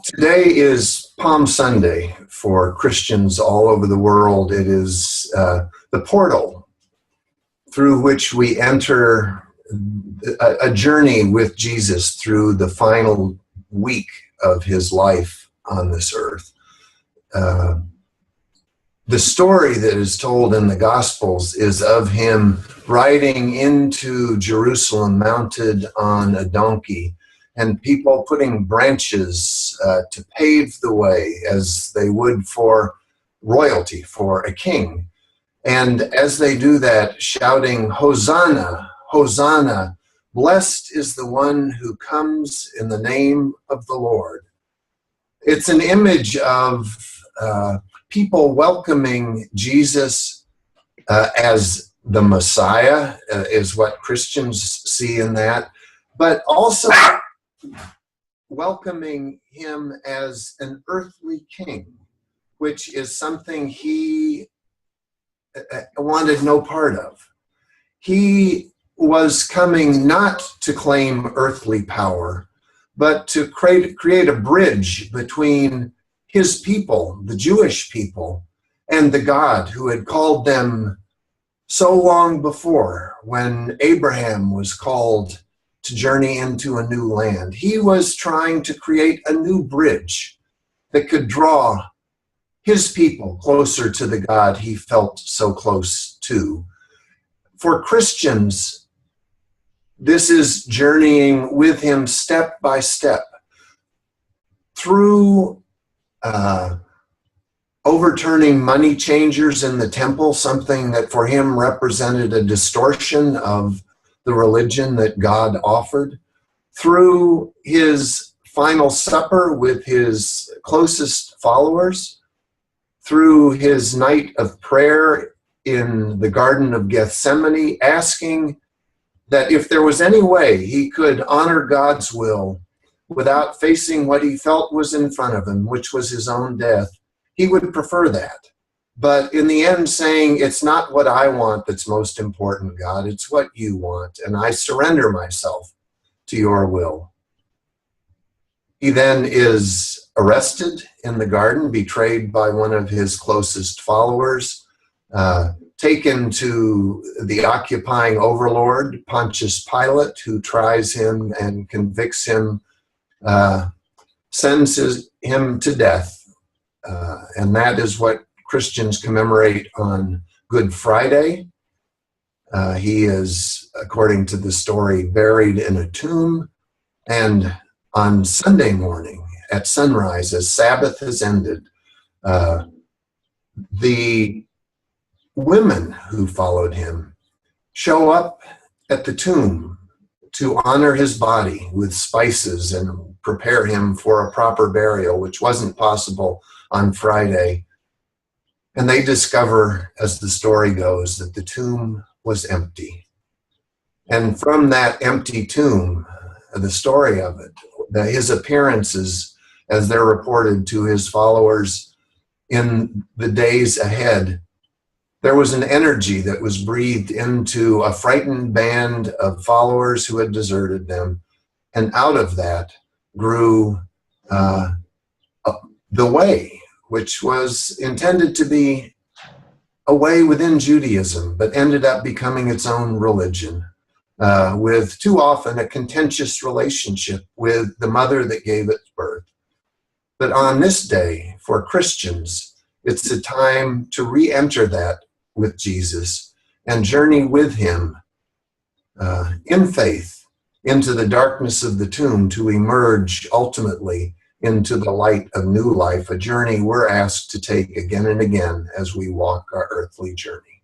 Today is Palm Sunday for Christians all over the world. It is the portal through which we enter a journey with Jesus through the final week of his life on this earth. The story that is told in the Gospels is of him riding into Jerusalem mounted on a donkey, and people putting branches to pave the way as they would for royalty, for a king. And as they do that, shouting, "Hosanna, Hosanna, blessed is the one who comes in the name of the Lord." It's an image of people welcoming Jesus as the Messiah, is what Christians see in that, but also welcoming him as an earthly king, which is something he wanted no part of. He was coming not to claim earthly power, but to create a bridge between his people, the Jewish people, and the God who had called them so long before when Abraham was called to journey into a new land. He was trying to create a new bridge that could draw his people closer to the God he felt so close to. For Christians, this is journeying with him step by step through overturning money changers in the temple, something that for him represented a distortion of the religion that God offered, through his final supper with his closest followers, through his night of prayer in the Garden of Gethsemane, asking that if there was any way he could honor God's will without facing what he felt was in front of him, which was his own death, he would prefer that. But in the end saying, it's not what I want that's most important, God, it's what you want, and I surrender myself to your will. He then is arrested in the garden, betrayed by one of his closest followers, taken to the occupying overlord, Pontius Pilate, who tries him and convicts him, sentences him to death. And that is what Christians commemorate on Good Friday. He is, according to the story, buried in a tomb. And on Sunday morning at sunrise, as Sabbath has ended, the women who followed him show up at the tomb to honor his body with spices and prepare him for a proper burial, which wasn't possible on Friday. And they discover, as the story goes, that the tomb was empty. And from that empty tomb, the story of it, his appearances, as they're reported to his followers in the days ahead, there was an energy that was breathed into a frightened band of followers who had deserted them. And out of that grew the way, which was intended to be a way within Judaism, but ended up becoming its own religion, with too often a contentious relationship with the mother that gave it birth. But on this day, for Christians, it's a time to re-enter that with Jesus and journey with him in faith into the darkness of the tomb to emerge ultimately into the light of new life, a journey we're asked to take again and again as we walk our earthly journey.